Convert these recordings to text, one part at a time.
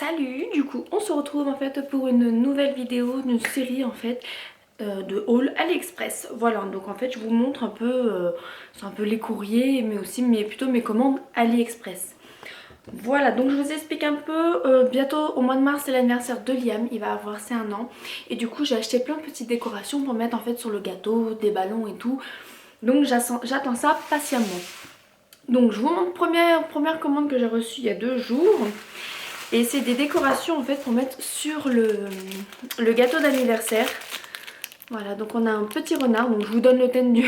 Salut, du coup on se retrouve en fait pour une nouvelle vidéo d'une série en fait de haul AliExpress. Voilà, donc en fait je vous montre un peu, c'est un peu les courriers mais aussi plutôt mes commandes AliExpress. Voilà, donc je vous explique un peu, bientôt au mois de mars c'est l'anniversaire de Liam, il va avoir ses 1 an. Et du coup j'ai acheté plein de petites décorations pour mettre en fait sur le gâteau, des ballons et tout. Donc j'attends ça patiemment. Donc je vous montre première commande que j'ai reçue il y a 2 jours. Et c'est des décorations en fait pour mettre sur le gâteau d'anniversaire. Voilà, donc on a un petit renard. Donc je vous donne le thème de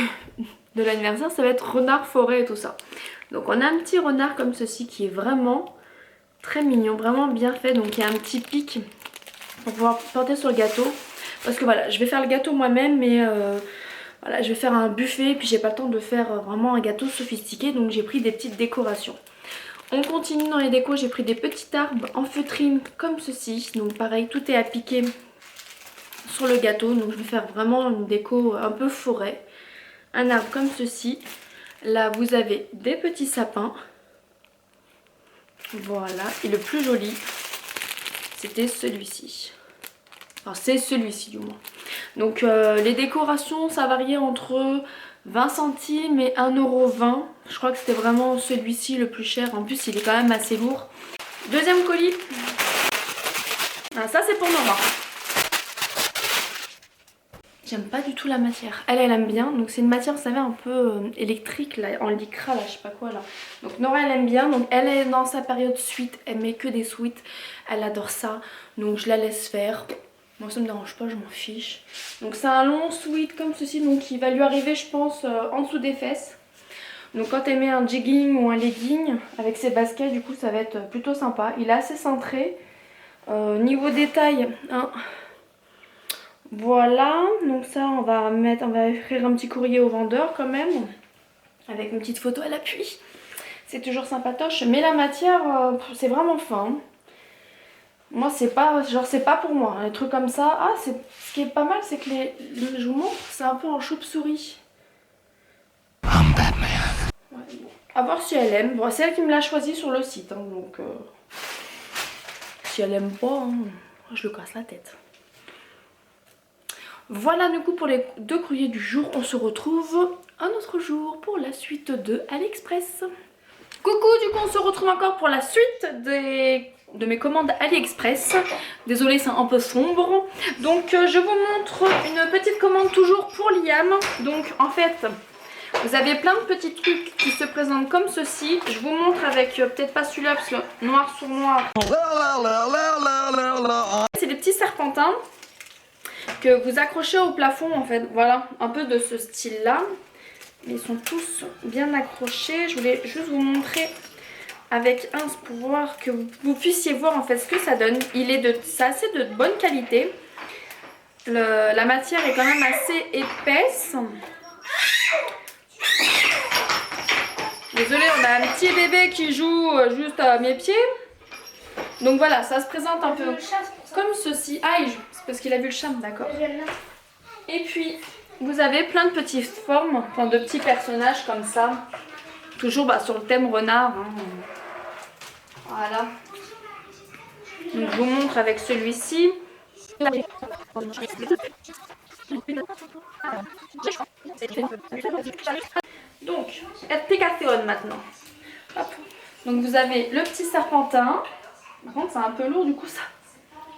l'anniversaire. Ça va être renard, forêt et tout ça. Donc on a un petit renard comme ceci qui est vraiment très mignon, vraiment bien fait. Donc il y a un petit pic pour pouvoir porter sur le gâteau. Parce que voilà, je vais faire le gâteau moi-même, mais voilà, je vais faire un buffet. Puis j'ai pas le temps de faire vraiment un gâteau sophistiqué. Donc j'ai pris des petites décorations. On continue dans les décos, j'ai pris des petits arbres en feutrine comme ceci. Donc pareil, tout est appliqué sur le gâteau. Donc je vais faire vraiment une déco un peu forêt. Un arbre comme ceci. Là vous avez des petits sapins. Voilà, et le plus joli, c'était celui-ci. Enfin c'est celui-ci du moins. Donc les décorations ça variait entre 20 centimes et 1,20 €. Je crois que c'était vraiment celui-ci le plus cher. En plus il est quand même assez lourd. Deuxième colis. Ah, ça c'est pour Nora. J'aime pas du tout la matière. Elle aime bien. Donc c'est une matière vous savez un peu électrique là, en lycra là, je sais pas quoi là. Donc Nora elle aime bien. Donc elle est dans sa période sweat. Elle met que des sweats. Elle adore ça. Donc je la laisse faire. Moi ça me dérange pas, je m'en fiche. Donc c'est un long sweat comme ceci. Donc il va lui arriver je pense en dessous des fesses. Donc quand elle met un jegging ou un legging avec ses baskets, du coup ça va être plutôt sympa. Il est assez cintré. Niveau détail, hein. Voilà, donc ça on va écrire un petit courrier au vendeur quand même. Avec une petite photo à l'appui. C'est toujours sympatoche. Mais la matière, c'est vraiment fin. Moi c'est pas, genre c'est pas pour moi. Les trucs comme ça. Ah, ce qui est pas mal c'est que je vous montre, c'est un peu en chauve-souris. Ouais, bon. À voir si elle aime. Bon, c'est elle qui me l'a choisi sur le site. Hein, donc si elle aime pas, hein, je le casse la tête. Voilà du coup pour les 2 courriers du jour. On se retrouve un autre jour pour la suite de AliExpress. Coucou, du coup on se retrouve encore pour la suite de mes commandes AliExpress. Désolée c'est un peu sombre. Donc je vous montre une petite commande toujours pour Liam. Donc en fait vous avez plein de petits trucs qui se présentent comme ceci. Je vous montre avec peut-être pas celui-là parce que noir sur noir. C'est des petits serpentins que vous accrochez au plafond en fait. Voilà, un peu de ce style là. Ils sont tous bien accrochés. Je voulais juste vous montrer avec un pour voir que vous puissiez voir en fait ce que ça donne. C'est assez de bonne qualité. La matière est quand même assez épaisse. Désolée, on a un petit bébé qui joue juste à mes pieds. Donc voilà, ça se présente un peu comme ceci. Ah, c'est parce qu'il a vu le chat, d'accord. Et puis, vous avez plein de petites formes, enfin de petits personnages comme ça. Toujours sur le thème renard. Hein. Voilà. Donc je vous montre avec celui-ci. Donc, explication maintenant. Hop. Donc vous avez le petit serpentin. Par contre c'est un peu lourd du coup ça.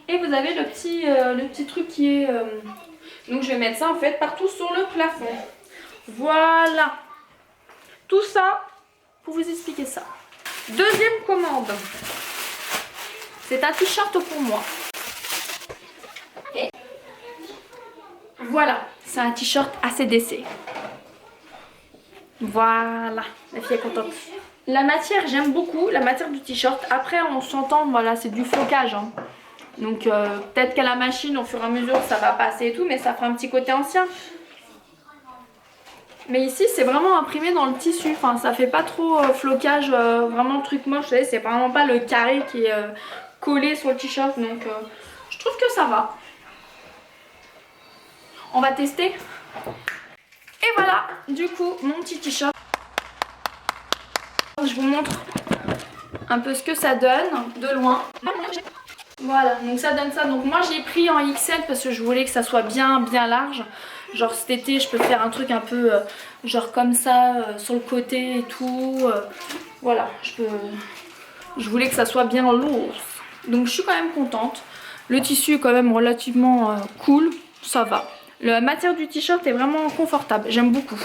Et vous avez le petit truc qui est... Donc je vais mettre ça en fait partout sur le plafond. Voilà. Tout ça pour vous expliquer ça. Deuxième commande. C'est un t-shirt pour moi. Et voilà. C'est un t-shirt ACDC. Voilà. La fille est contente. La matière, j'aime beaucoup la matière du t-shirt. Après, on s'entend, voilà, c'est du flocage. Hein. Donc peut-être qu'à la machine, au fur et à mesure, ça va passer et tout, mais ça fera un petit côté ancien. Mais ici, c'est vraiment imprimé dans le tissu. Enfin, ça fait pas trop flocage, vraiment truc moche. Vous savez, c'est vraiment pas le carré qui est collé sur le t-shirt. Donc je trouve que ça va. On va tester. Et voilà, du coup, mon petit t-shirt. Je vous montre un peu ce que ça donne de loin. Voilà, donc ça donne ça. Donc moi j'ai pris en XL parce que je voulais que ça soit bien large. Genre cet été je peux faire un truc un peu genre comme ça sur le côté et tout. Voilà, je voulais que ça soit bien lourd. Donc je suis quand même contente. Le tissu est quand même relativement cool, ça va. La matière du t-shirt est vraiment confortable, j'aime beaucoup.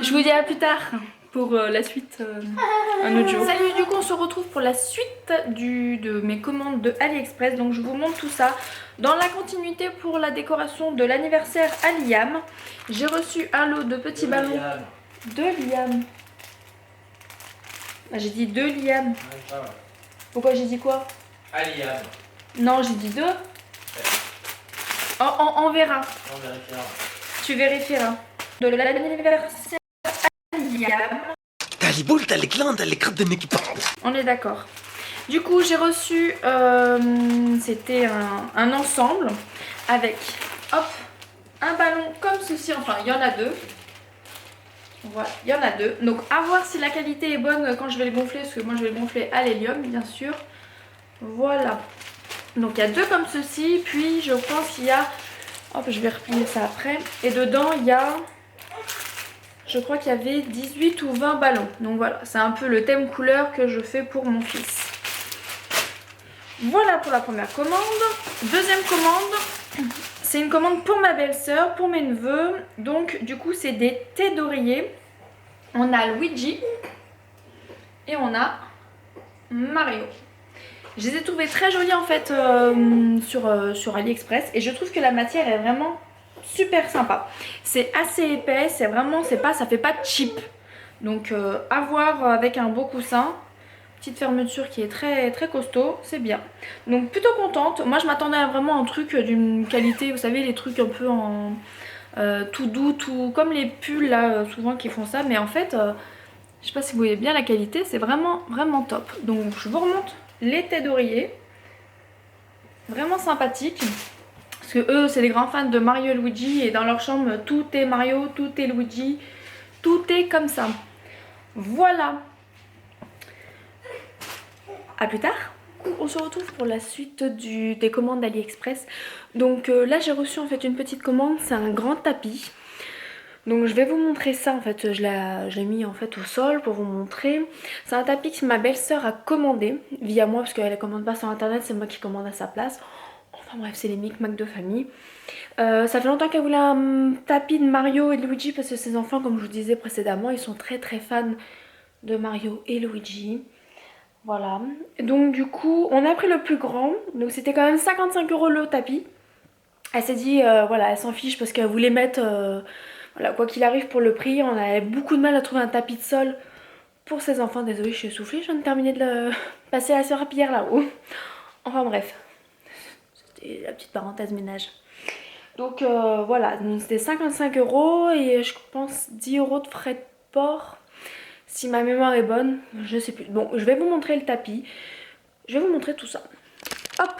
Je vous dis à plus tard pour la suite un autre jour. Salut, du coup on se retrouve pour la suite de mes commandes de AliExpress. Donc je vous montre tout ça dans la continuité pour la décoration de l'anniversaire à Liam. J'ai reçu un lot de petits ballons. De Liam. Ah, j'ai dit de Liam. Pourquoi j'ai dit quoi? À Liam. Non, j'ai dit deux. On verra. On vérifiera. Tu vérifieras. De l'anniversaire à Liam. On est d'accord. Du coup, j'ai reçu, c'était un ensemble avec, hop, un ballon comme ceci. Enfin, il y en a deux. Voilà, il y en a deux. Donc, à voir si la qualité est bonne quand je vais le gonfler, parce que moi, je vais le gonfler à l'hélium, bien sûr. Voilà. Donc, il y a deux comme ceci. Puis, je pense qu'il y a, hop, je vais replier ça après. Et dedans, il y a, je crois qu'il y avait 18 ou 20 ballons. Donc, voilà, c'est un peu le thème couleur que je fais pour mon fils. Voilà pour la première commande. Deuxième commande, c'est une commande pour ma belle-sœur, pour mes neveux. Donc du coup c'est des thés d'oreiller. On a Luigi et on a Mario. Je les ai trouvés très jolis en fait sur AliExpress. Et je trouve que la matière est vraiment super sympa. C'est assez épais, c'est vraiment, ça fait pas cheap. Donc à voir avec un beau coussin. Petite fermeture qui est très costaud, c'est bien. Donc plutôt contente. Moi je m'attendais à vraiment un truc d'une qualité, vous savez les trucs un peu en tout doux, tout comme les pulls là souvent qui font ça. Mais en fait, je sais pas si vous voyez bien la qualité, c'est vraiment top. Donc je vous remonte les têtes d'oreiller. Vraiment sympathique. Parce que eux c'est des grands fans de Mario et Luigi. Et dans leur chambre tout est Mario, tout est Luigi. Tout est comme ça. Voilà. A plus tard. On se retrouve pour la suite des commandes d'AliExpress. Donc là j'ai reçu en fait une petite commande, c'est un grand tapis. Donc je vais vous montrer ça en fait, je l'ai mis en fait au sol pour vous montrer. C'est un tapis que ma belle-sœur a commandé via moi parce qu'elle ne commande pas sur internet, c'est moi qui commande à sa place. Enfin bref, c'est les micmacs de famille. Ça fait longtemps qu'elle voulait un tapis de Mario et de Luigi parce que ses enfants, comme je vous disais précédemment, ils sont très fans de Mario et Luigi. Voilà, donc du coup on a pris le plus grand, donc c'était quand même 55 € le tapis. Elle s'est dit, voilà, elle s'en fiche parce qu'elle voulait mettre, voilà, quoi qu'il arrive pour le prix. On avait beaucoup de mal à trouver un tapis de sol pour ses enfants. Désolée, je suis essoufflée, je viens de terminer de le passer la serpillière là-haut. Enfin bref, c'était la petite parenthèse ménage. Donc voilà, c'était 55 € et je pense 10 € de frais de port. Si ma mémoire est bonne, je sais plus. Bon, je vais vous montrer le tapis. Je vais vous montrer tout ça. Hop,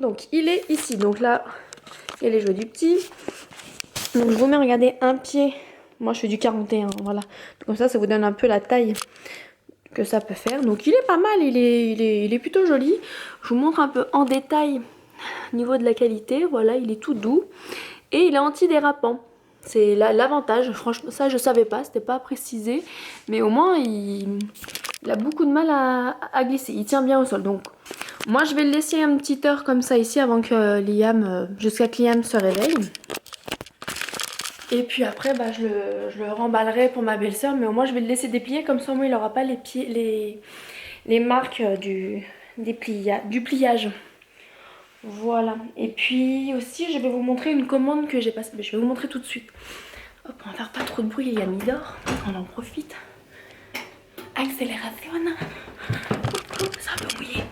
donc il est ici. Donc là, il y a les jeux du petit. Donc je vous mets, regardez, un pied. Moi je fais du 41, voilà. Comme ça vous donne un peu la taille que ça peut faire. Donc il est pas mal, il est plutôt joli. Je vous montre un peu en détail au niveau de la qualité. Voilà, il est tout doux. Et il est antidérapant. C'est l'avantage, franchement ça je savais pas, c'était pas précisé. Mais au moins il a beaucoup de mal à glisser, il tient bien au sol. Donc moi je vais le laisser un petit heure comme ça ici avant que Liam, jusqu'à que Liam se réveille. Et puis après bah, je le remballerai pour ma belle-sœur. Mais au moins je vais le laisser déplier, comme ça au moins il n'aura pas les marques du pliage. Voilà, et puis aussi je vais vous montrer une commande que j'ai passée, je vais vous montrer tout de suite. Hop, on va faire pas trop de bruit, il y a Midor, on en profite. Accélération, c'est un peu mouillé.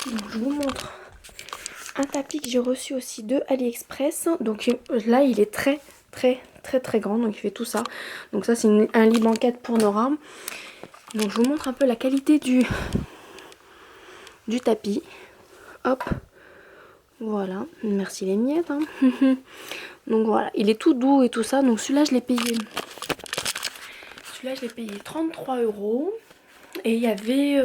Donc je vous montre un tapis que j'ai reçu aussi de AliExpress. Donc là il est très grand, donc il fait tout ça. Donc ça c'est un lit banquette pour Nora. Donc je vous montre un peu la qualité du tapis. Hop, voilà, merci les miettes hein. Donc voilà, il est tout doux et tout ça. Donc celui-là je l'ai payé 33 €. Et il y avait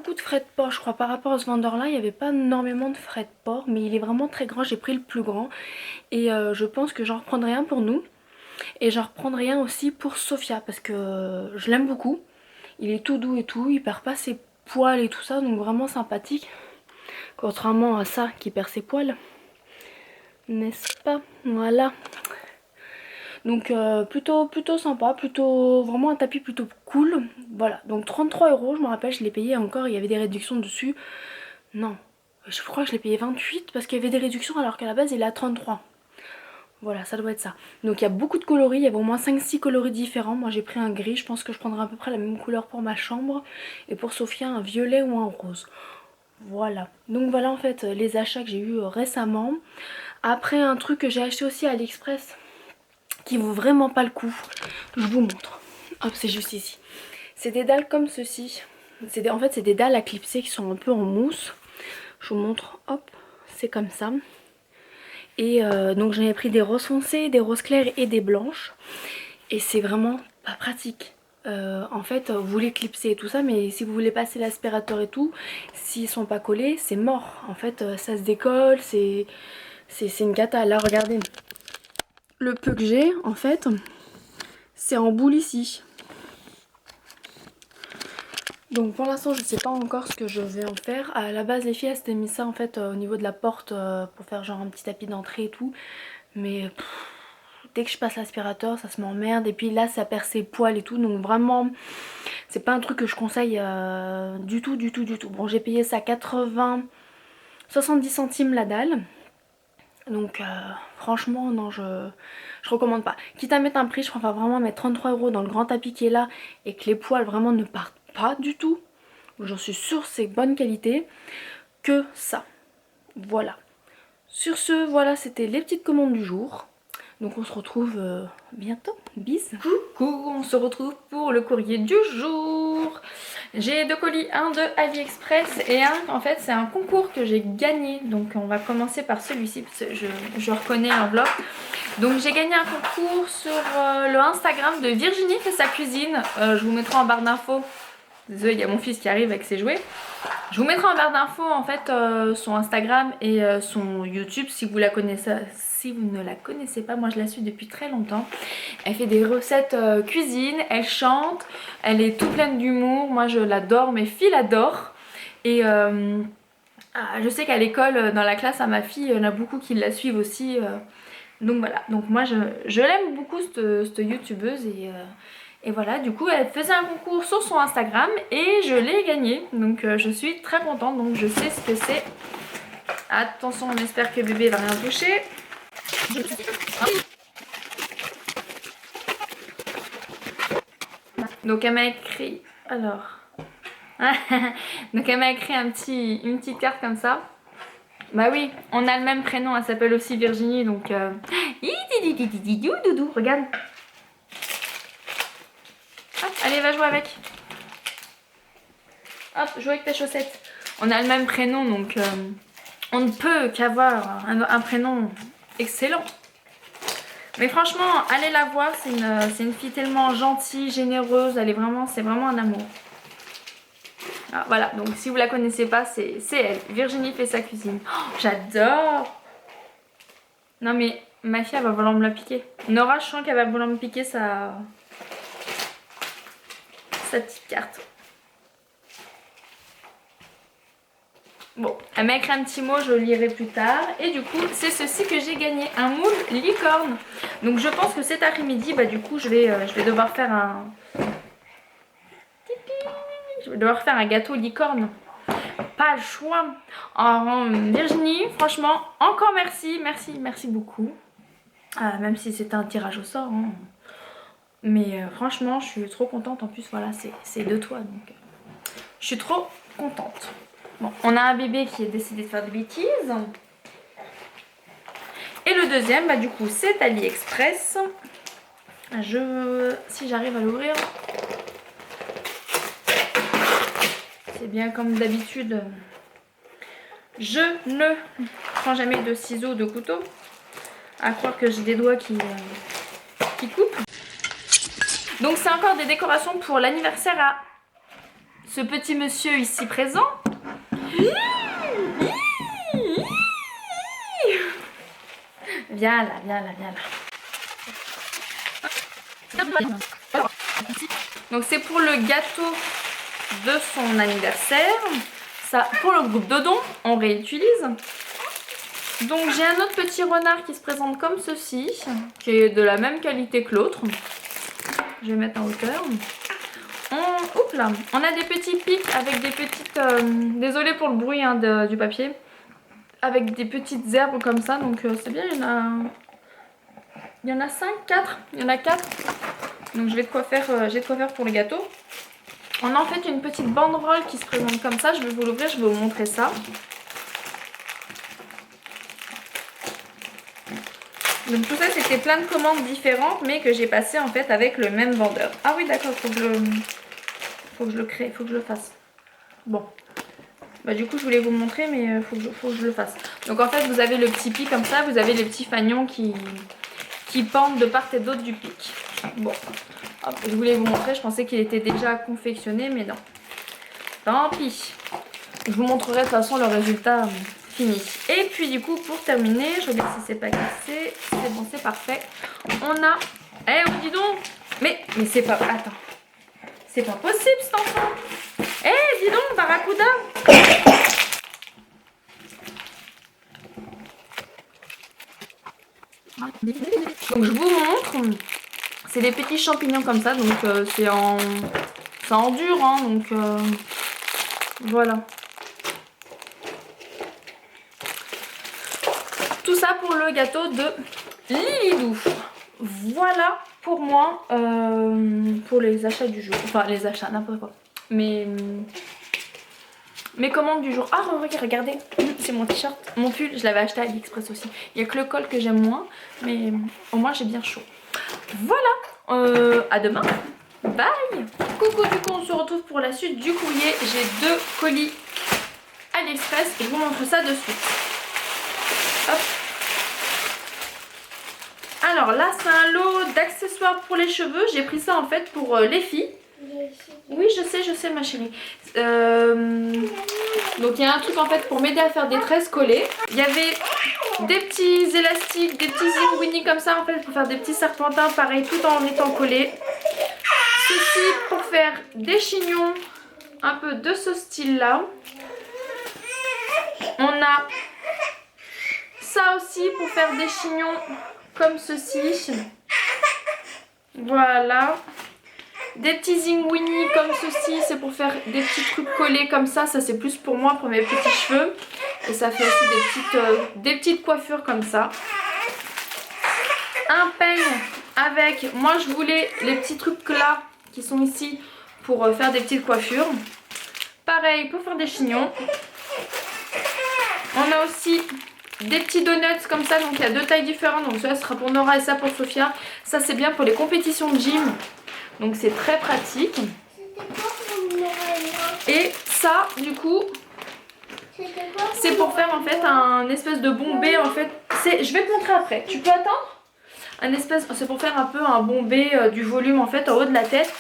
beaucoup de frais de port je crois par rapport à ce vendeur là, il n'y avait pas énormément de frais de port, mais il est vraiment très grand, j'ai pris le plus grand et je pense que j'en reprendrai un pour nous et j'en reprendrai un aussi pour Sophia parce que je l'aime beaucoup, il est tout doux et tout, il perd pas ses poils et tout ça, donc vraiment sympathique, contrairement à ça qui perd ses poils, n'est-ce pas? Voilà. Donc plutôt sympa, plutôt vraiment un tapis plutôt cool. Voilà, donc 33 €, je me rappelle, je l'ai payé encore, il y avait des réductions dessus. Non, je crois que je l'ai payé 28 parce qu'il y avait des réductions alors qu'à la base il est à 33. Voilà, ça doit être ça. Donc il y a beaucoup de coloris, il y avait au moins 5-6 coloris différents. Moi j'ai pris un gris, je pense que je prendrai à peu près la même couleur pour ma chambre. Et pour Sophia un violet ou un rose. Voilà, donc voilà en fait les achats que j'ai eu récemment. Après un truc que j'ai acheté aussi à AliExpress qui vaut vraiment pas le coup, je vous montre. Hop, c'est juste ici. C'est des dalles comme ceci. En fait c'est des dalles à clipser qui sont un peu en mousse. Je vous montre, hop, c'est comme ça. Et donc j'en ai pris des roses foncées, des roses claires et des blanches. Et c'est vraiment pas pratique. En fait vous voulez clipser et tout ça, mais si vous voulez passer l'aspirateur et tout, s'ils sont pas collés c'est mort. En fait ça se décolle, c'est une cata. Là regardez, le peu que j'ai en fait c'est en boule ici. Donc pour l'instant je sais pas encore ce que je vais en faire. À la base les filles elles s'étaient mis ça en fait au niveau de la porte pour faire genre un petit tapis d'entrée et tout. Mais dès que je passe l'aspirateur ça se m'emmerde. Et puis là ça perd ses poils et tout. Donc vraiment c'est pas un truc que je conseille du tout. Bon j'ai payé ça 70 centimes la dalle. Donc franchement non je recommande pas. Quitte à mettre un prix je préfère vraiment mettre 33 € dans le grand tapis qui est là. Et que les poils vraiment ne partent pas du tout. J'en suis sûre c'est bonne qualité. Que ça. Voilà. Sur ce voilà c'était les petites commandes du jour. Donc on se retrouve bientôt. Bis. Coucou, on se retrouve pour le courrier du jour. J'ai deux colis, un de AliExpress et un en fait c'est un concours que j'ai gagné. Donc on va commencer par celui-ci parce que je reconnais l'enveloppe. Donc j'ai gagné un concours sur le Instagram de Virginie fait sa cuisine. Je vous mettrai en barre d'infos. Désolée, il y a mon fils qui arrive avec ses jouets. Je vous mettrai en barre d'infos en fait son Instagram et son YouTube si vous la connaissez. Si vous ne la connaissez pas, moi je la suis depuis très longtemps. Elle fait des recettes cuisine, elle chante, elle est tout pleine d'humour. Moi je l'adore, mes filles l'adorent. Et je sais qu'à l'école, dans la classe à ma fille, il y en a beaucoup qui la suivent aussi. Donc voilà, donc moi je l'aime beaucoup cette youtubeuse et voilà, du coup elle faisait un concours sur son Instagram et je l'ai gagné. Donc je suis très contente, donc je sais ce que c'est. Attention, on espère que bébé va rien toucher. Donc elle m'a écrit, alors, donc elle m'a écrit une petite carte comme ça. Bah oui, on a le même prénom, elle s'appelle aussi Virginie, donc doudou, regarde. Hop, allez, va jouer avec. Hop, joue avec tes chaussettes. On a le même prénom, donc on ne peut qu'avoir un prénom excellent. Mais franchement, allez la voir, c'est une fille tellement gentille, généreuse, c'est vraiment un amour. Ah, voilà, donc si vous la connaissez pas, c'est elle. Virginie fait sa cuisine. Oh, j'adore. Non mais ma fille elle va vouloir me la piquer. Nora, je sens qu'elle va vouloir me piquer sa petite carte. Bon, elle m'a écrit un petit mot, je le lirai plus tard. Et du coup, c'est ceci que j'ai gagné, un moule licorne. Donc je pense que cet après-midi, bah du coup, je vais devoir faire un gâteau licorne. Pas le choix. Virginie, franchement, encore merci beaucoup. Même si c'était un tirage au sort. Hein. Mais franchement, je suis trop contente. En plus, voilà, c'est de toi. Donc, je suis trop contente. Bon, on a un bébé qui est décidé de faire des bêtises. Et le deuxième, bah du coup, c'est AliExpress. Si j'arrive à l'ouvrir. C'est bien comme d'habitude. Je ne prends jamais de ciseaux, de couteau. À croire que j'ai des doigts qui coupent. Donc c'est encore des décorations pour l'anniversaire ce petit monsieur ici présent. Viens là, viens là, viens là. Donc c'est pour le gâteau de son anniversaire. Ça, pour le groupe de dons, on réutilise. Donc j'ai un autre petit renard qui se présente comme ceci, qui est de la même qualité que l'autre. Je vais mettre en hauteur. Oups là. On a des petits pics avec des petites... désolée pour le bruit hein, du papier. Avec des petites herbes comme ça, donc c'est bien, il y en a 5, 4, il y en a 4. Donc j'ai de quoi faire pour le gâteau. On a en fait une petite banderole qui se présente comme ça, je vais vous l'ouvrir, je vais vous montrer ça. Donc tout ça c'était plein de commandes différentes mais que j'ai passé en fait avec le même vendeur. Ah oui d'accord, faut que je le crée, faut que je le fasse. Bon. Bah du coup je voulais vous montrer mais faut que je le fasse. Donc en fait vous avez le petit pic comme ça, vous avez les petits fagnons qui pendent de part et d'autre du pic. Bon, hop, je voulais vous montrer, je pensais qu'il était déjà confectionné mais non. Tant pis. Je vous montrerai de toute façon le résultat fini. Et puis du coup pour terminer, je regarde si c'est pas cassé. C'est bon, c'est parfait. On a... Eh oh dis donc. Mais c'est pas... Attends. C'est pas possible cet enfant. Eh dis donc Barracuda. Donc je vous montre. C'est des petits champignons comme ça. Donc c'est en dur. Hein, donc voilà. Tout ça pour le gâteau de Lilidou. Voilà pour moi pour les achats du jour. Enfin les achats, n'importe quoi. Mes commandes du jour. Ah regardez, c'est mon t-shirt. Mon pull, je l'avais acheté à AliExpress aussi. Il n'y a que le col que j'aime moins. Mais au moins j'ai bien chaud. Voilà, à demain. Bye. Coucou, du coup on se retrouve pour la suite du courrier. J'ai 2 colis AliExpress et je vous montre ça de suite. Hop. Alors là c'est un lot d'accessoires pour les cheveux. J'ai pris ça en fait pour les filles. Oui je sais ma chérie. Donc il y a un truc en fait pour m'aider à faire des tresses collées. Il y avait des petits élastiques, des petits zingouini comme ça en fait pour faire des petits serpentins pareil tout en étant collés. Ceci pour faire des chignons un peu de ce style là. On a ça aussi pour faire des chignons comme ceci. Voilà. Des petits zingouini comme ceci, c'est pour faire des petits trucs collés comme ça. Ça c'est plus pour moi, pour mes petits cheveux. Et ça fait aussi des petites coiffures comme ça. Un peigne avec, moi je voulais les petits trucs là qui sont ici pour faire des petites coiffures. Pareil pour faire des chignons. On a aussi des petits donuts comme ça, donc il y a 2 tailles différentes. Donc ça sera pour Nora et ça pour Sophia. Ça c'est bien pour les compétitions de gym. Donc c'est très pratique. Et ça du coup c'est pour faire en fait un espèce de bombé en fait. Je vais te montrer après. Tu peux attendre? C'est pour faire un peu un bombé du volume en fait en haut de la tête.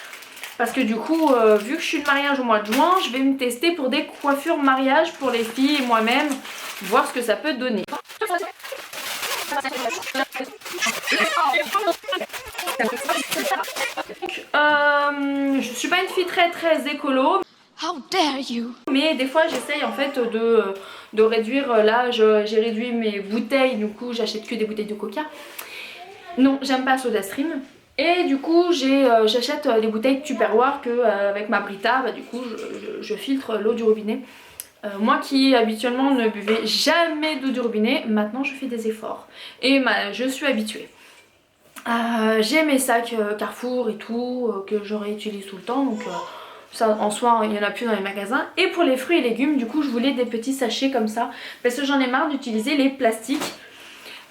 Parce que du coup vu que je suis de mariage au mois de juin, je vais me tester pour des coiffures mariage pour les filles et moi-même. Voir ce que ça peut donner. Je suis pas une fille très écolo. How dare you. Mais des fois j'essaye en fait de réduire. Là j'ai réduit mes bouteilles, du coup j'achète que des bouteilles de coca. Non, j'aime pas SodaStream. Et du coup j'achète les bouteilles Tupperware que avec ma Brita, bah, du coup je filtre l'eau du robinet. Moi qui habituellement ne buvais jamais d'eau du robinet, maintenant je fais des efforts. Et je suis habituée. J'ai mes sacs Carrefour et tout que je réutilise tout le temps. Donc ça en soi il n'y en a plus dans les magasins. Et pour les fruits et légumes du coup je voulais des petits sachets comme ça. Parce que j'en ai marre d'utiliser les plastiques.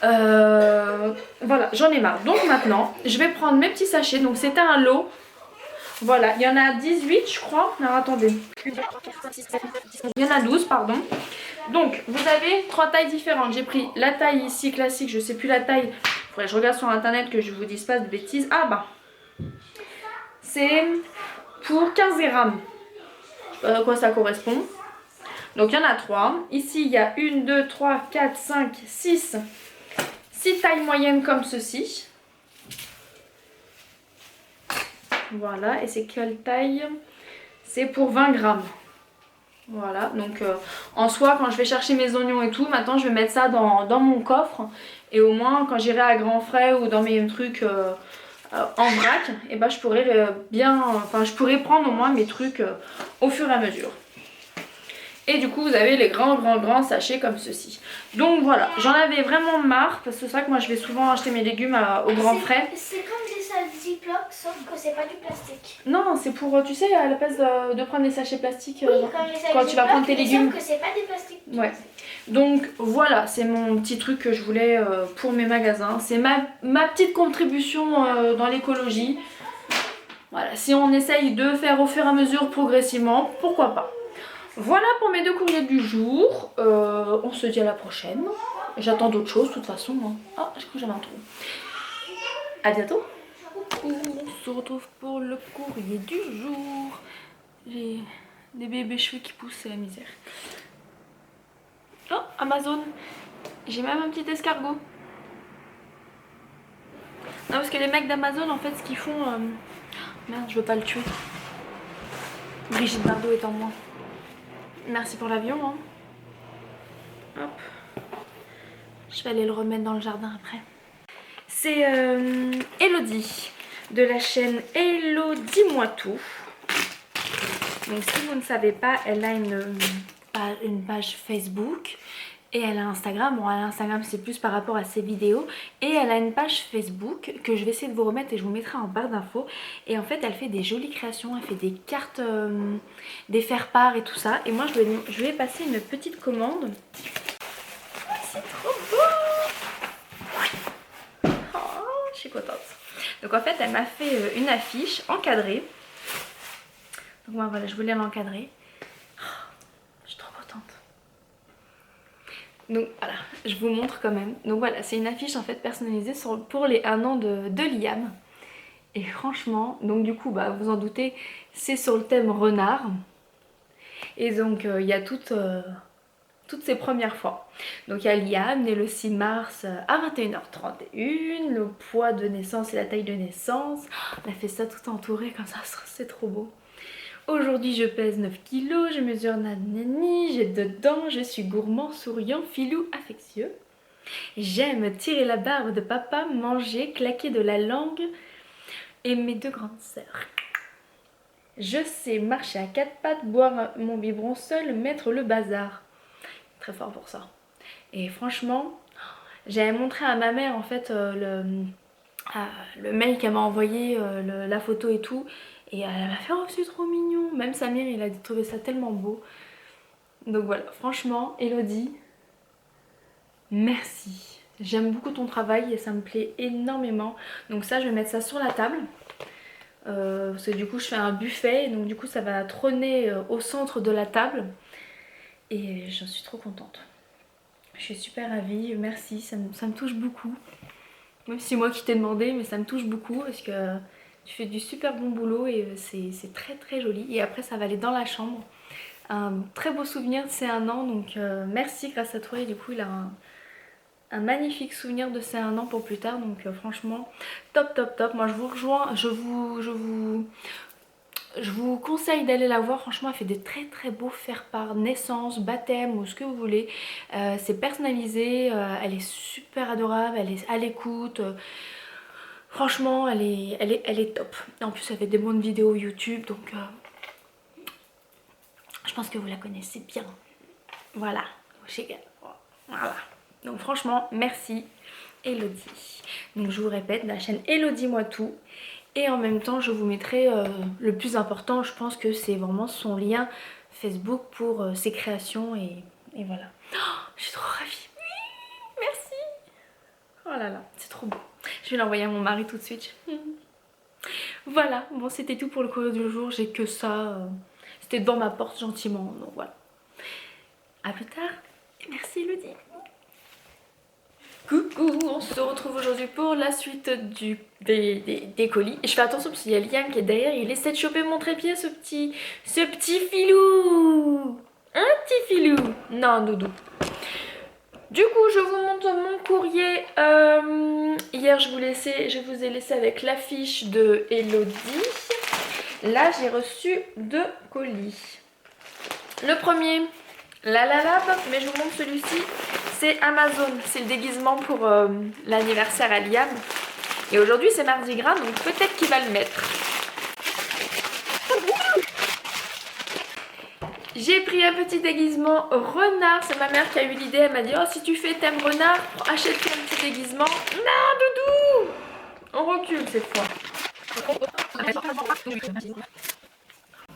Voilà, j'en ai marre. Donc maintenant je vais prendre mes petits sachets. Donc c'était un lot. Voilà, il y en a 18 je crois. Non attendez. Il y en a 12 pardon. Donc vous avez 3 tailles différentes. J'ai pris la taille ici classique, je sais plus la taille. Faudrait que je regarde sur internet que je vous dise pas de bêtises. Ah bah c'est pour 15 grammes. à quoi ça correspond. Donc il y en a 3. Ici il y a 1, 2, 3, 4, 5, 6. 6 tailles moyennes comme ceci. Voilà, et c'est quelle taille? C'est pour 20 grammes. Voilà, donc en soi quand je vais chercher mes oignons et tout, maintenant je vais mettre ça dans mon coffre. Et au moins quand j'irai à grands frais ou dans mes trucs en vrac, et ben je pourrais je pourrais prendre au moins mes trucs au fur et à mesure. Et du coup vous avez les grands sachets comme ceci. Donc voilà, j'en avais vraiment marre parce que c'est vrai que moi je vais souvent acheter mes légumes au grand frais. C'est comme des salles Ziploc sauf que c'est pas du plastique. Non, c'est pour, tu sais, à la place de prendre des sachets plastiques Oui, comme les salles quand tu vas prendre tes légumes. Sauf que c'est pas des plastiques. Ouais. Donc voilà, c'est mon petit truc que je voulais pour mes magasins. C'est ma petite contribution dans l'écologie. Voilà, si on essaye de faire au fur et à mesure progressivement, pourquoi pas. Voilà pour mes 2 courriers du jour. On se dit à la prochaine. J'attends d'autres choses de toute façon. Hein. Ah, je crois que j'avais un trou. À bientôt. On se retrouve pour le courrier du jour. J'ai des bébés cheveux qui poussent, c'est la misère. Oh, Amazon. J'ai même un petit escargot. Non, parce que les mecs d'Amazon, en fait, ce qu'ils font... Merde, je veux pas le tuer. Brigitte Bardot est en moi. Merci pour l'avion. Hein. Hop. Je vais aller le remettre dans le jardin après. C'est Elodie de la chaîne Hello Dis-moi tout. Donc si vous ne savez pas, elle a une page Facebook et elle a Instagram. Bon, elle a Instagram, c'est plus par rapport à ses vidéos. Et elle a une page Facebook que je vais essayer de vous remettre et je vous mettrai en barre d'infos. Et en fait, elle fait des jolies créations. Elle fait des cartes, des faire-part et tout ça. Et moi, je lui ai passé une petite commande. C'est trop beau! Oh, je suis contente. Donc en fait, elle m'a fait une affiche encadrée. Donc moi, voilà, je voulais l'encadrer. Je suis trop contente. Donc voilà, je vous montre quand même. Donc voilà, c'est une affiche en fait personnalisée pour les 1 an de Liam. Et franchement, donc du coup, bah, vous en doutez, c'est sur le thème renard. Et donc il y a toutes ses premières fois. Donc il y a Liam, né le 6 mars à 21h31, le poids de naissance et la taille de naissance. Elle a fait ça tout entouré comme ça, c'est trop beau. Aujourd'hui je pèse 9 kg, je mesure nanani, j'ai 2 dents, je suis gourmand, souriant, filou, affectueux. J'aime tirer la barbe de papa, manger, claquer de la langue et mes 2 grandes sœurs. Je sais marcher à 4 pattes, boire mon biberon seul, mettre le bazar. Très fort pour ça. Et franchement, j'avais montré à ma mère en fait le mail qu'elle m'a envoyé, la photo et tout. Et elle m'a fait oh c'est trop mignon. Même Samir il a trouvé ça tellement beau. Donc voilà, franchement Elodie, merci. J'aime beaucoup ton travail et ça me plaît énormément. Donc ça je vais mettre ça sur la table. Parce que du coup je fais un buffet. Donc du coup ça va trôner au centre de la table. Et j'en suis trop contente. Je suis super ravie, merci, ça me touche beaucoup. Même si c'est moi qui t'ai demandé, mais ça me touche beaucoup parce que tu fais du super bon boulot et c'est très très joli. Et après ça va aller dans la chambre. Un très beau souvenir de ces 1 an, donc merci grâce à toi. Et du coup il a un magnifique souvenir de ces 1 an pour plus tard. Donc franchement top top top. Moi je vous rejoins, je vous conseille d'aller la voir, franchement elle fait des très très beaux faire-part, naissance, baptême ou ce que vous voulez. C'est personnalisé, elle est super adorable, elle est à l'écoute. Franchement elle est top. En plus elle fait des bonnes vidéos YouTube donc je pense que vous la connaissez bien. Voilà, voilà. Donc franchement merci Elodie. Donc je vous répète, la chaîne Elodie moi tout. Et en même temps je vous mettrai le plus important, je pense que c'est vraiment son lien Facebook pour ses créations et voilà. Oh, je suis trop ravie. Oui, merci. Oh là là, c'est trop beau. Je vais l'envoyer à mon mari tout de suite. Voilà, bon c'était tout pour le courrier du jour, j'ai que ça. C'était devant ma porte gentiment, donc voilà. A plus tard et merci Elodie. Coucou, on se retrouve aujourd'hui pour la suite des colis. Et je fais attention parce qu'il y a Liam qui est derrière, il essaie de choper mon trépied, ce petit filou. Un petit filou. Non, doudou. Du coup, je vous montre mon courrier. Hier, je vous ai laissé avec l'affiche de Elodie. Là, j'ai reçu 2 colis. Le premier, la Lab, mais je vous montre celui-ci. C'est Amazon, c'est le déguisement pour l'anniversaire à Liam. Et aujourd'hui c'est mardi gras, donc peut-être qu'il va le mettre. J'ai pris un petit déguisement renard, c'est ma mère qui a eu l'idée, elle m'a dit oh si tu t'aimes renard, achète-toi un petit déguisement. Non doudou, on recule cette fois.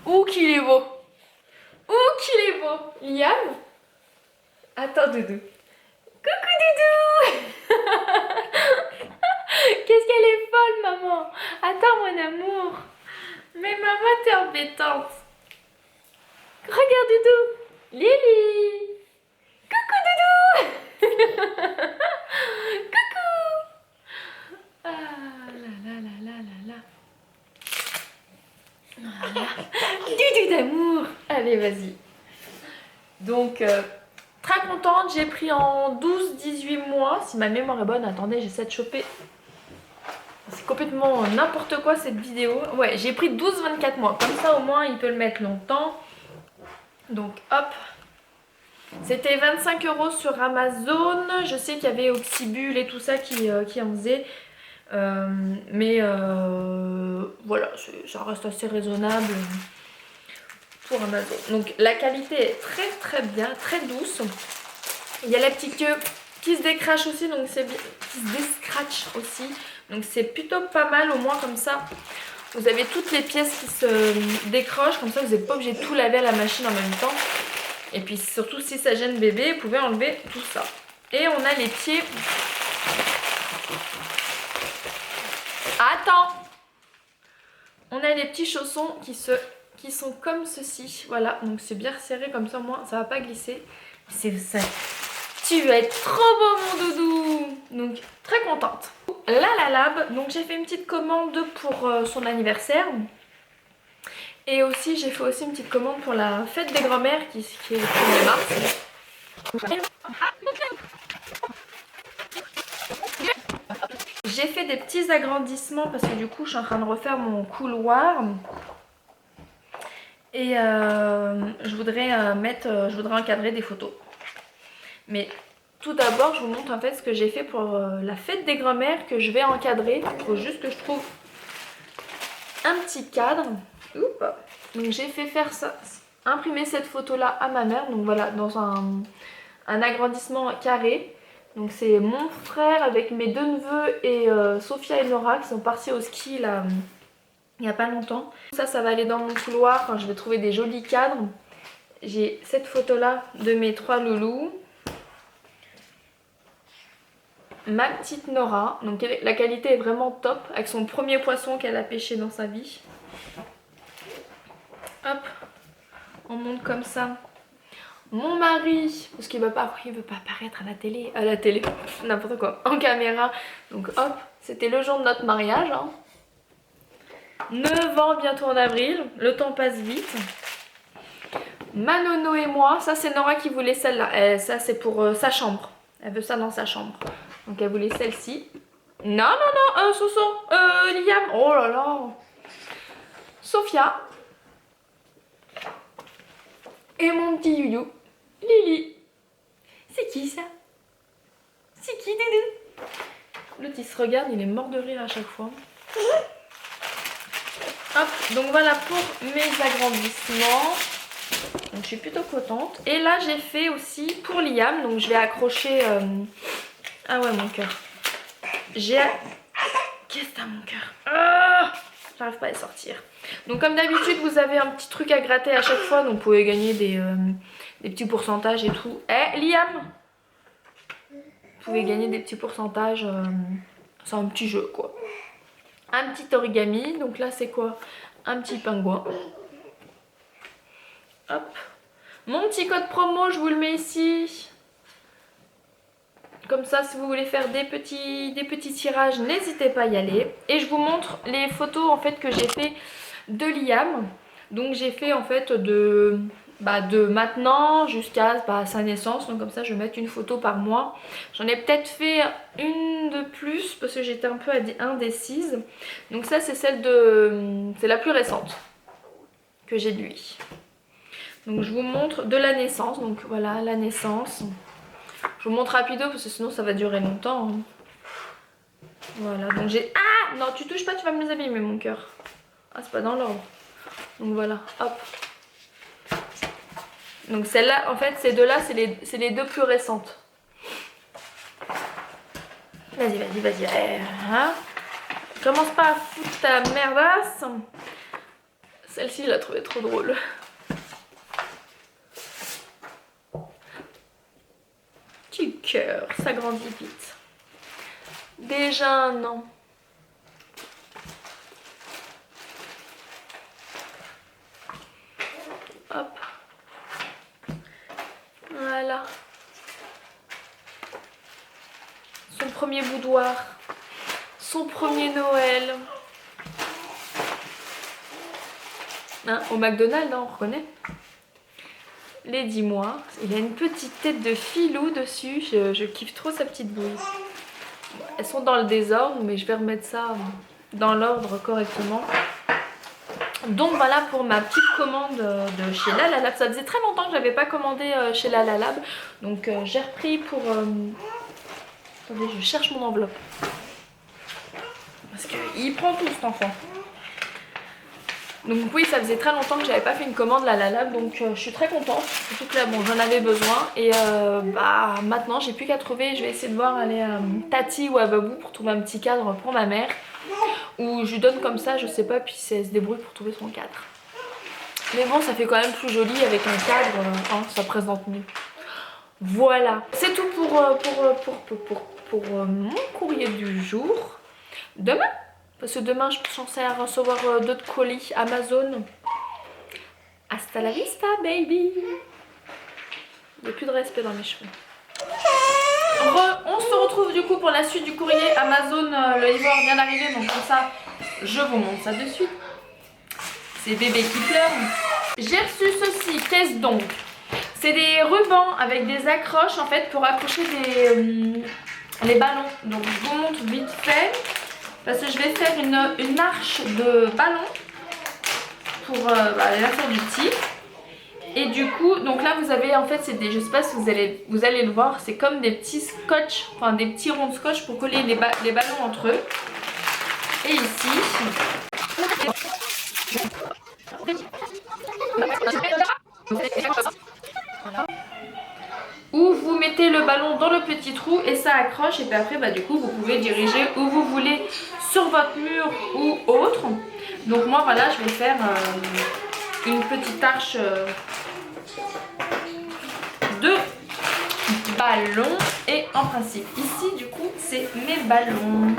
Ouh qu'il est beau. Ouh qu'il est beau. Liam, attends doudou. Coucou Doudou. Qu'est-ce qu'elle est folle maman. Attends mon amour. Mais maman t'es embêtante. Regarde Doudou. Lily. Coucou Doudou. Coucou. Ah là là là là là là. Voilà. Doudou d'amour. Allez vas-y. Donc très contente, j'ai pris en 12-18 mois, si ma mémoire est bonne, attendez, j'essaie de choper. C'est complètement n'importe quoi cette vidéo. Ouais, j'ai pris 12-24 mois, comme ça au moins il peut le mettre longtemps. Donc hop, c'était 25 € sur Amazon, je sais qu'il y avait Oxybul et tout ça qui en faisait. Mais voilà, ça reste assez raisonnable pour Amazon. Donc la qualité est très très bien, très douce. Il y a la petite queue qui se décrache aussi, donc c'est bien, qui se descratch aussi. Donc c'est plutôt pas mal, au moins comme ça. Vous avez toutes les pièces qui se décrochent, comme ça vous n'êtes pas obligé de tout laver à la machine en même temps. Et puis surtout si ça gêne bébé, vous pouvez enlever tout ça. Et on a les pieds. Attends! On a les petits chaussons qui sont comme ceci, voilà, donc c'est bien serré comme ça, au moins ça va pas glisser. C'est ça. Tu vas être trop beau mon doudou. Donc très contente. La Lab, donc j'ai fait une petite commande pour son anniversaire. Et aussi j'ai fait aussi une petite commande pour la fête des grands-mères qui est le 1er mars. J'ai fait des petits agrandissements parce que du coup je suis en train de refaire mon couloir. Et je voudrais encadrer des photos. Mais tout d'abord, je vous montre en fait ce que j'ai fait pour la fête des grands-mères que je vais encadrer. Il faut juste que je trouve un petit cadre. Oups. Donc j'ai fait faire ça, imprimer cette photo-là à ma mère. Donc voilà, dans un agrandissement carré. Donc c'est mon frère avec mes 2 neveux et Sophia et Nora qui sont partis au ski là. Il n'y a pas longtemps. Ça va aller dans mon couloir quand je vais trouver des jolis cadres. J'ai cette photo là de mes 3 loulous. Ma petite Nora. Donc la qualité est vraiment top. Avec son premier poisson qu'elle a pêché dans sa vie. Hop. On monte comme ça. Mon mari. Parce qu'il veut pas apparaître à la télé. N'importe quoi. En caméra. Donc hop. C'était le jour de notre mariage. Hein. 9 ans bientôt en avril, le temps passe vite. Ma nono et moi, ça c'est Nora qui voulait celle-là, ça c'est pour sa chambre, elle veut ça dans sa chambre. Donc elle voulait celle-ci. Non, Soso, Liam, oh là là. Sophia. Et mon petit youyou, Lily. C'est qui ça? C'est qui Doudou? L'autre il se regarde, il est mort de rire à chaque fois. Hop, donc voilà pour mes agrandissements. Donc je suis plutôt contente. Et là j'ai fait aussi pour Liam. Donc je vais accrocher... Ah ouais mon cœur. Qu'est-ce que t'as mon cœur? J'arrive pas à les sortir. Donc comme d'habitude vous avez un petit truc à gratter à chaque fois. Donc vous pouvez gagner des petits pourcentages et tout. Eh Liam, vous pouvez gagner des petits pourcentages. C'est un petit jeu quoi. Un petit origami, donc là c'est quoi? Un petit pingouin. Hop. Mon petit code promo, je vous le mets ici. comme ça, si vous voulez faire des petits tirages, n'hésitez pas à y aller. Et je vous montre les photos en fait que j'ai fait de Liam. Donc j'ai fait en fait de maintenant jusqu'à sa naissance. Donc comme ça je vais mettre une photo par mois. J'en ai peut-être fait une de plus parce que j'étais un peu indécise. Donc ça c'est c'est la plus récente que j'ai de lui. Donc je vous montre de la naissance. Donc voilà la naissance. Je vous montre rapido parce que sinon ça va durer longtemps. Voilà, donc j'ai... Ah non, tu touches pas, tu vas me les abîmer mon cœur. Ah, c'est pas dans l'ordre. Donc voilà, hop. Donc celle-là, en fait, ces deux-là, c'est les deux plus récentes. Vas-y, vas-y, vas-y. Hein, commence pas à foutre ta merdasse. Celle-ci, je la trouvais trop drôle. Petit cœur, ça grandit vite. Déjà un an. Hop. Voilà. Son premier boudoir. Son premier Noël. Hein, au McDonald's, hein, on reconnaît. Les 10 mois. Il a une petite tête de filou dessus. Je kiffe trop sa petite bouille. Elles sont dans le désordre, mais je vais remettre ça dans l'ordre correctement. Donc voilà pour ma petite commande de chez Lalalab. Ça faisait très longtemps que je n'avais pas commandé chez Lalalab. Donc j'ai repris pour... Attendez, je cherche mon enveloppe. Parce qu'il prend tout cet enfant. Donc oui, ça faisait très longtemps que j'avais pas fait une commande Lalalab. Donc je suis très contente. Surtout que là, bon, j'en avais besoin. Et maintenant, j'ai plus qu'à trouver. Je vais essayer de voir aller à Tati ou à Babou pour trouver un petit cadre pour ma mère. Ou je lui donne comme ça, je sais pas, puis elle se débrouille pour trouver son cadre. Mais bon, ça fait quand même plus joli avec un cadre, hein, ça présente mieux. Voilà, c'est tout pour mon courrier du jour. Demain, parce que demain je suis censée recevoir d'autres colis Amazon. Hasta la vista, baby. Il n'y a plus de respect dans mes cheveux. On se retrouve du coup pour la suite du courrier Amazon. Le livreur vient d'arriver, donc comme ça je vous montre ça de suite. C'est bébé qui pleure. J'ai reçu ceci, qu'est-ce donc? C'est des rubans avec des accroches en fait pour accrocher les ballons. Donc je vous montre vite fait parce que je vais faire une arche de ballon pour l'anniversaire du petit. Et du coup, donc là vous avez en fait, c'est des, je sais pas si vous allez le voir, c'est comme des petits scotch, enfin des petits ronds de scotch pour coller les ballons entre eux. Et ici, où vous mettez le ballon dans le petit trou et ça accroche. Et puis après, du coup, vous pouvez diriger où vous voulez sur votre mur ou autre. Donc moi, voilà, je vais faire une petite arche de ballons. Et en principe, ici, du coup, c'est mes ballons.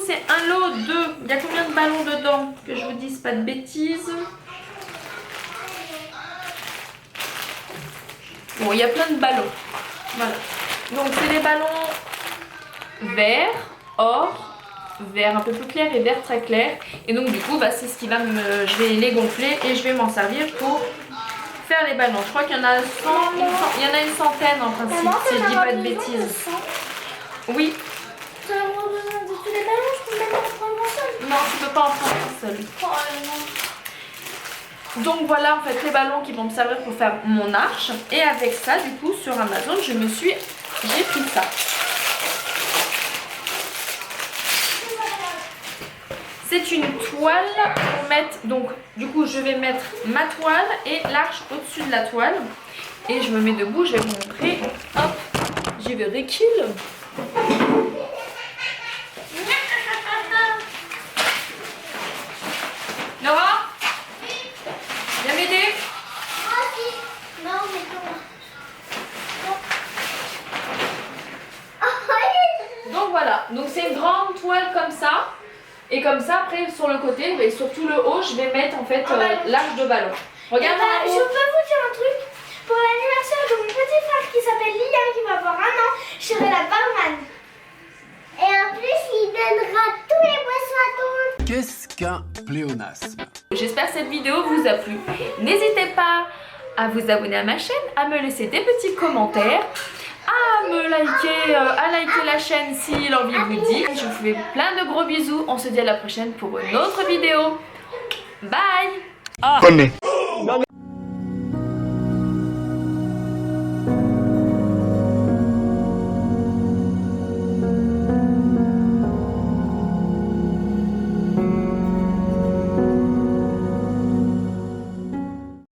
C'est un lot de... Il y a combien de ballons dedans? Que je vous dise pas de bêtises. Bon, il y a plein de ballons. Voilà. Donc, c'est des ballons vert, or, vert un peu plus clair et vert très clair. Et donc, du coup, c'est ce qui va me... Je vais les gonfler et je vais m'en servir pour faire les ballons. Je crois qu'il y en a 100, il y en a une centaine en principe, si je dis pas de bêtises. Oui. Tu as besoin de tous les ballons, je peux même en prendre un seul. Non, tu peux pas en prendre un seul. Oh non. Donc voilà en fait les ballons qui vont me servir pour faire mon arche. Et avec ça du coup sur Amazon j'ai pris ça. C'est une toile pour mettre, donc du coup je vais mettre ma toile et l'arche au-dessus de la toile. Et je me mets debout, je vais vous montrer. Hop, j'y vais recule. Nora, viens m'aider. Non, mais comment? Donc voilà, donc c'est une grande toile comme ça. Et comme ça après sur le côté et sur tout le haut je vais mettre en fait l'arche de ballon. Regarde en Je haut. peux vous dire un truc? Pour l'anniversaire de mon petit frère qui s'appelle Liam qui va avoir 1 an, je serai la barman. qu'un pléonasme. J'espère que cette vidéo vous a plu. N'hésitez pas à vous abonner à ma chaîne, à me laisser des petits commentaires, à me liker, à liker la chaîne si l'envie vous dit. Je vous fais plein de gros bisous. On se dit à la prochaine pour une autre vidéo. Bye. Bonne nuit.